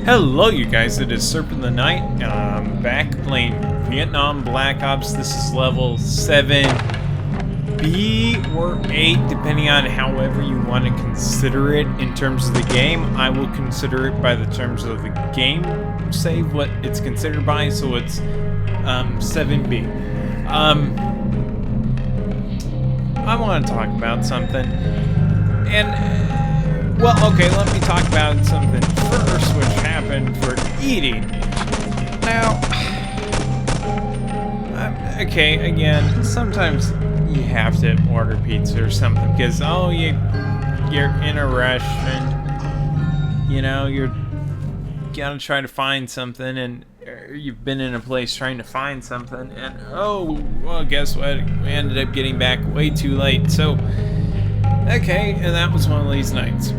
Hello you guys, it is SerpentOfTheNight, and I'm back playing Vietnam Black Ops. This is level 7B or 8, depending on however you want to consider it in terms of the game. I will consider it by the terms of the game save, what it's considered by, so it's 7B. I want to talk about something, and well, okay, let me talk about something first, which happened for eating. Now, okay, again, sometimes you have to order pizza or something because, oh, you're in a rush and, you know, you're gotta try to find something, and you've been in a place trying to find something, and, oh, well, guess what? We ended up getting back way too late, so, okay, and that was one of these nights.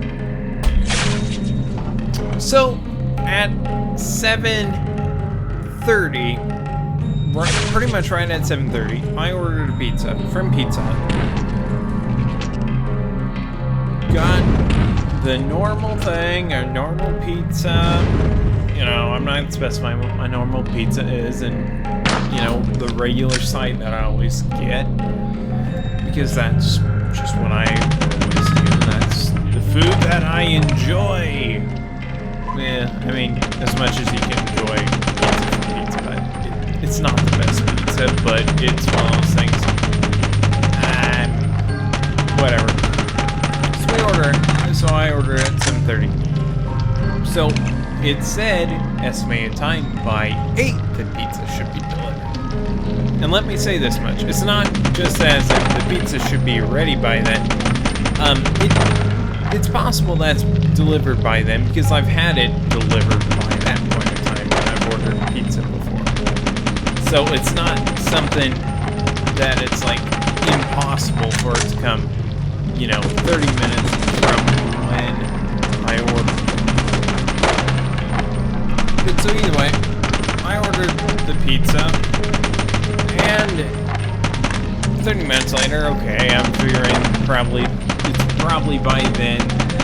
So, at 7:30, pretty much right at 7:30, I ordered a pizza from Pizza Hut. Got the normal thing, a normal pizza. You know, I'm not specifying what my normal pizza is, and, you know, the regular site that I always get, because that's just what I always do. That's the food that I enjoy. Yeah, I mean, as much as you can enjoy pizza, it's not the best pizza, but it's one of those things. Whatever. So I ordered it at 7:30. So it said estimated time by 8 the pizza should be delivered. And let me say this much: it's not just as the pizza should be ready by then. It's possible that's delivered by then because I've had it delivered by that point in time when I've ordered pizza before. So it's not something that it's like impossible for it to come, you know, 30 minutes from when I ordered it. But so either way, I ordered the pizza, and 30 minutes later, okay, I'm figuring probably by then,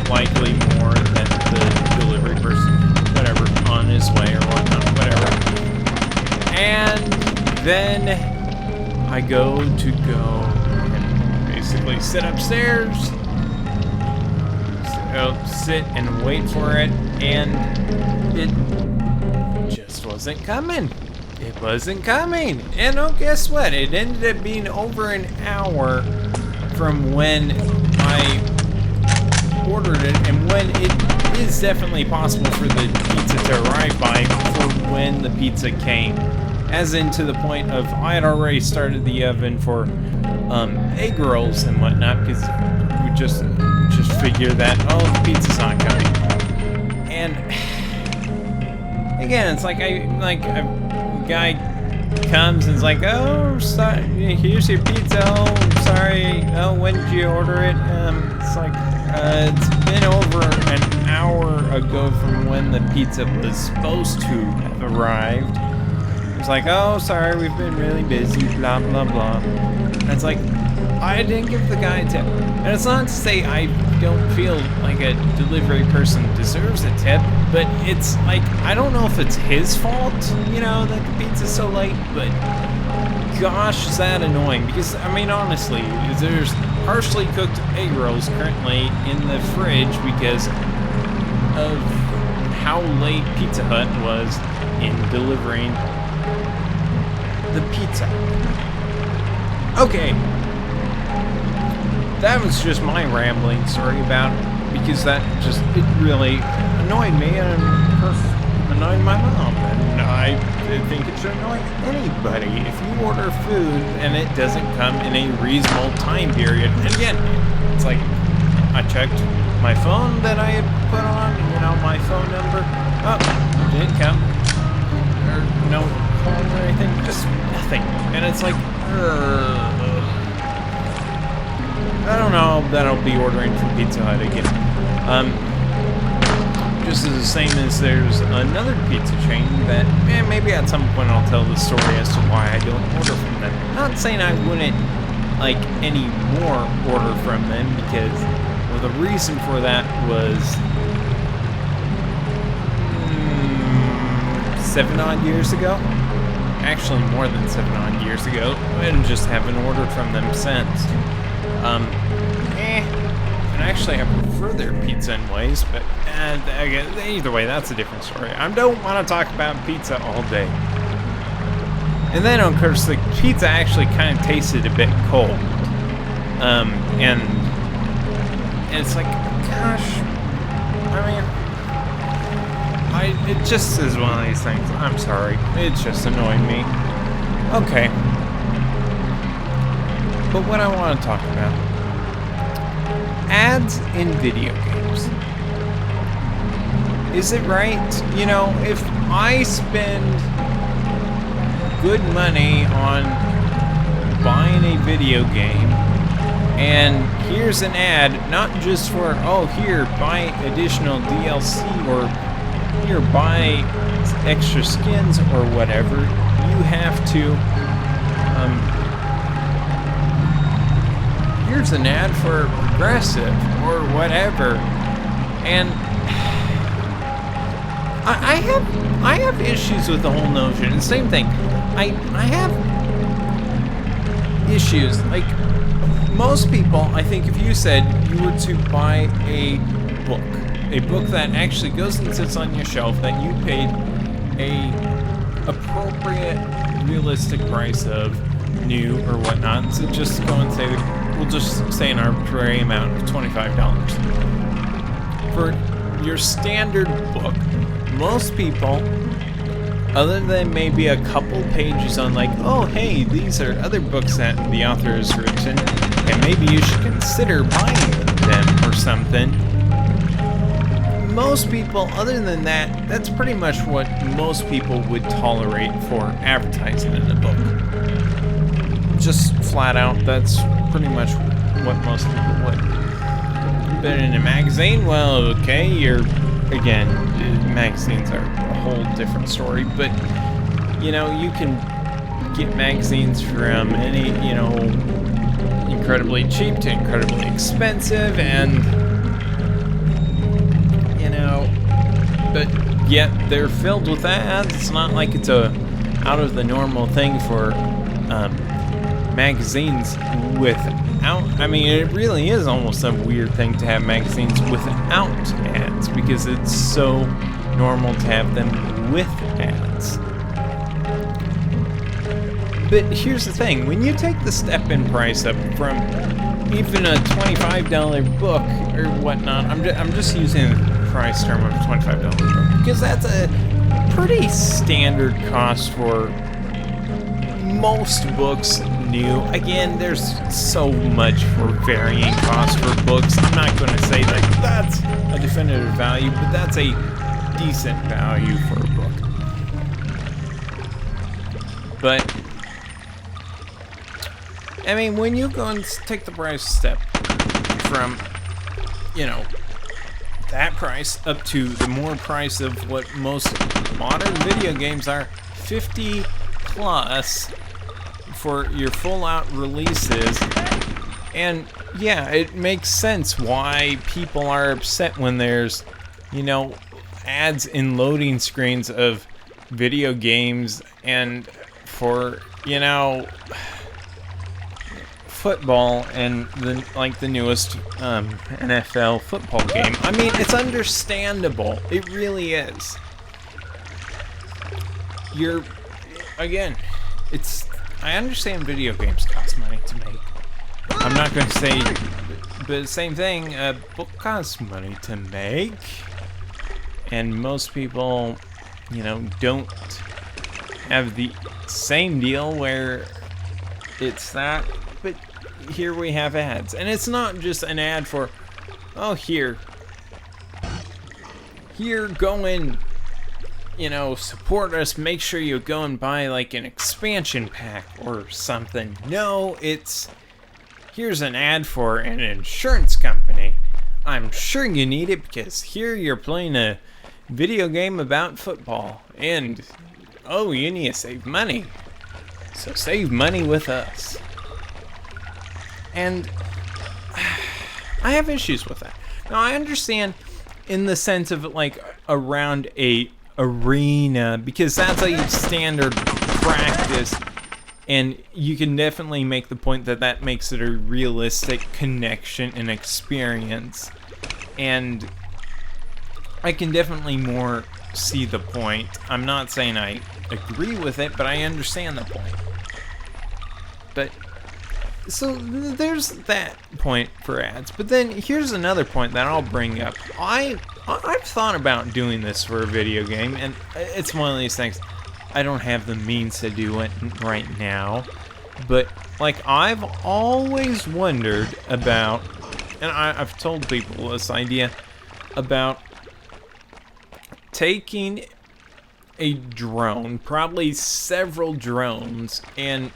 likely more than the delivery person, whatever, on his way or whatnot, whatever. And then I go and basically sit upstairs, sit and wait for it, and it just wasn't coming. It wasn't coming. And oh, guess what? It ended up being over an hour from when I ordered it, and when it is definitely possible for the pizza to arrive by for when the pizza came, as in to the point of I had already started the oven for egg rolls and whatnot, because we just figure that, oh, the pizza's not coming. And again, it's like a guy comes and is like, oh, sorry, here's your pizza. Oh, sorry. Oh, when did you order it? It's like, it's been over an hour ago from when the pizza was supposed to have arrived. It's like, oh, sorry, we've been really busy, blah, blah, blah. And it's like, I didn't give the guy a tip. And it's not to say I don't feel like a delivery person deserves a tip, but it's like, I don't know if it's his fault, you know, that the pizza's so late, but gosh, is that annoying. Because, I mean, honestly, there's partially cooked egg rolls currently in the fridge because of how late Pizza Hut was in delivering the pizza. Okay. That was just my rambling story about it, because that just, it really annoyed me and annoyed my mom, and I think it should annoy anybody if you order food and it doesn't come in a reasonable time period. And again, it's like, I checked my phone that I had put on, you know, my phone number, oh, it didn't come, or no call or anything, just nothing, and it's like, I don't know that I'll be ordering from Pizza Hut again. Just as the same as there's another pizza chain that, maybe at some point I'll tell the story as to why I don't order from them. Not saying I wouldn't like any more order from them, because, well, the reason for that was 7 odd years ago. Actually, more than 7 odd years ago, and just haven't ordered from them since. And actually, I prefer their pizza in ways, but either way, that's a different story. I don't want to talk about pizza all day. And then, of course, the pizza actually kind of tasted a bit cold. And it's like, gosh, it just is one of these things. I'm sorry. It's just annoying me. Okay. But what I want to talk about, ads in video games. Is it right? You know, if I spend good money on buying a video game, and here's an ad, not just for, oh, here, buy additional DLC, or here, buy extra skins, or whatever, you have to, here's an ad for Progressive, or whatever, and I have issues with the whole notion. And same thing, I have issues, like, most people, I think if you said you were to buy a book that actually goes and sits on your shelf, that you paid a appropriate, realistic price of new or whatnot, so just go and say, we'll just say an arbitrary amount of $25. For your standard book, most people, other than maybe a couple pages on like, oh hey, these are other books that the author has written, and maybe you should consider buying them or something. Most people, other than that, that's pretty much what most people would tolerate for advertising in a book. Just flat out, that's pretty much what most people would. But in a magazine, well, okay, again, magazines are a whole different story, but, you know, you can get magazines from any, you know, incredibly cheap to incredibly expensive, and, you know, but yet they're filled with ads. It's not like it's a out of the normal thing for magazines without, I mean, it really is almost a weird thing to have magazines without ads, because it's so normal to have them with ads. But here's the thing, when you take the step in price up from even a $25 book or whatnot, I'm just using the price term of a $25 book, because that's a pretty standard cost for most books new. Again, there's so much for varying costs for books. I'm not going to say that that's a definitive value, but that's a decent value for a book. But I mean, when you go and take the price step from, you know, that price up to the more price of what most modern video games are, 50 plus for your full out releases. And yeah, it makes sense why people are upset when there's, you know, ads in loading screens of video games, and for, you know, football and the newest NFL football game. I mean, it's understandable. It really is. I understand video games cost money to make. I'm not going to say, but same thing, a book costs money to make. And most people, you know, don't have the same deal where it's that. But here we have ads. And it's not just an ad for, oh, here, go and, you know, support us. Make sure you go and buy like an expansion pack or something. No, it's, here's an ad for an insurance company. I'm sure you need it because here you're playing a video game about football. And, oh, you need to save money. So save money with us. And I have issues with that. Now, I understand in the sense of like around a arena, because that's a standard practice, and you can definitely make the point that that makes it a realistic connection and experience. And I can definitely more see the point. I'm not saying I agree with it, but I understand the point. But so there's that point for ads. But then here's another point that I'll bring up. I've thought about doing this for a video game, and it's one of these things. I don't have the means to do it right now, but like I've always wondered about, and I've told people this idea about taking a drone, probably several drones, and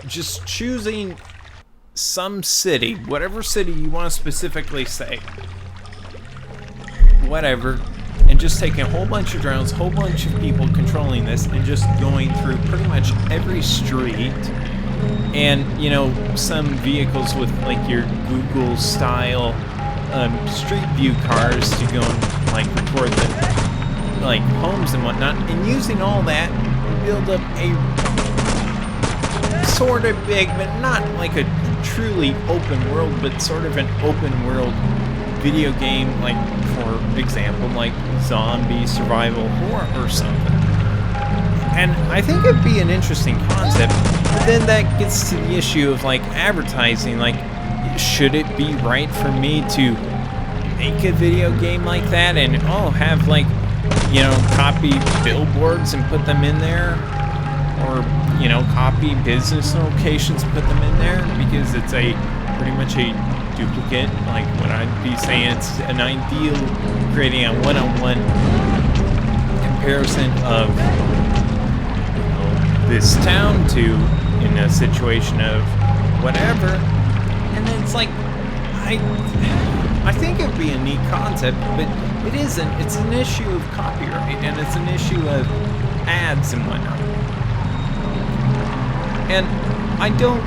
just choosing some city, whatever city you want to specifically say, whatever, and just taking a whole bunch of drones, whole bunch of people controlling this, and just going through pretty much every street, and, you know, some vehicles with like your Google style street view cars to go and like record the like homes and whatnot, and using all that build up a sort of big, but not like a truly open world, but sort of an open world video game, like for example, like zombie survival horror or something. And I think it'd be an interesting concept, but then that gets to the issue of like advertising. Like, should it be right for me to make a video game like that and have like, you know, copy billboards and put them in there, or, you know, copy business locations and put them in there, because it's a pretty much a duplicate. Like, what I'd be saying, it's an ideal creating a one-on-one comparison of, you know, this town to in a situation of whatever. And then it's like, I think it'd be a neat concept, but it isn't. It's an issue of copyright, and it's an issue of ads and whatnot. And I don't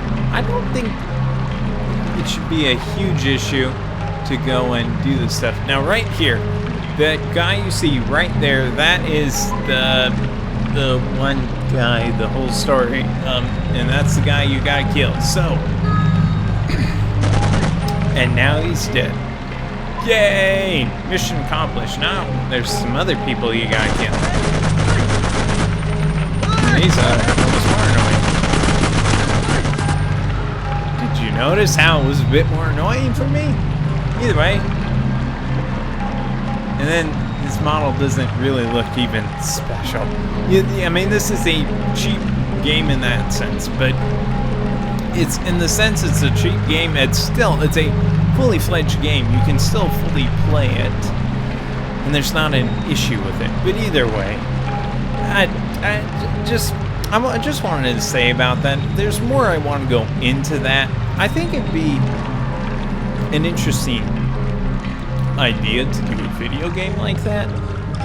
think it should be a huge issue to go and do this stuff. Now, right here, that guy you see right there, that is the one guy, the whole story, and that's the guy you gotta kill. So, and now he's dead. Yay! Mission accomplished. Now there's some other people you gotta kill. He's almost more annoying. Did you notice how it was a bit more annoying for me? Either way. And then this model doesn't really look even special. I mean, this is a cheap game in that sense, but it's in the sense it's a cheap game. It's a fully fledged game. You can still fully play it, and there's not an issue with it. But either way, I just wanted to say about that. There's more I want to go into that. I think it'd be an interesting idea to do a video game like that.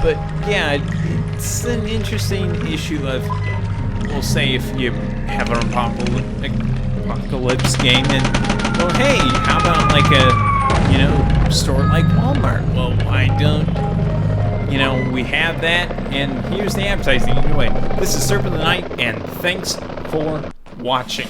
But yeah, it's an interesting issue of, we'll say, if you have an apocalypse game and, well, hey, how about like a, you know, store like Walmart? Well, why don't, you know, we have that, and here's the advertising. Anyway, this is Serpent of the Night, and thanks for watching.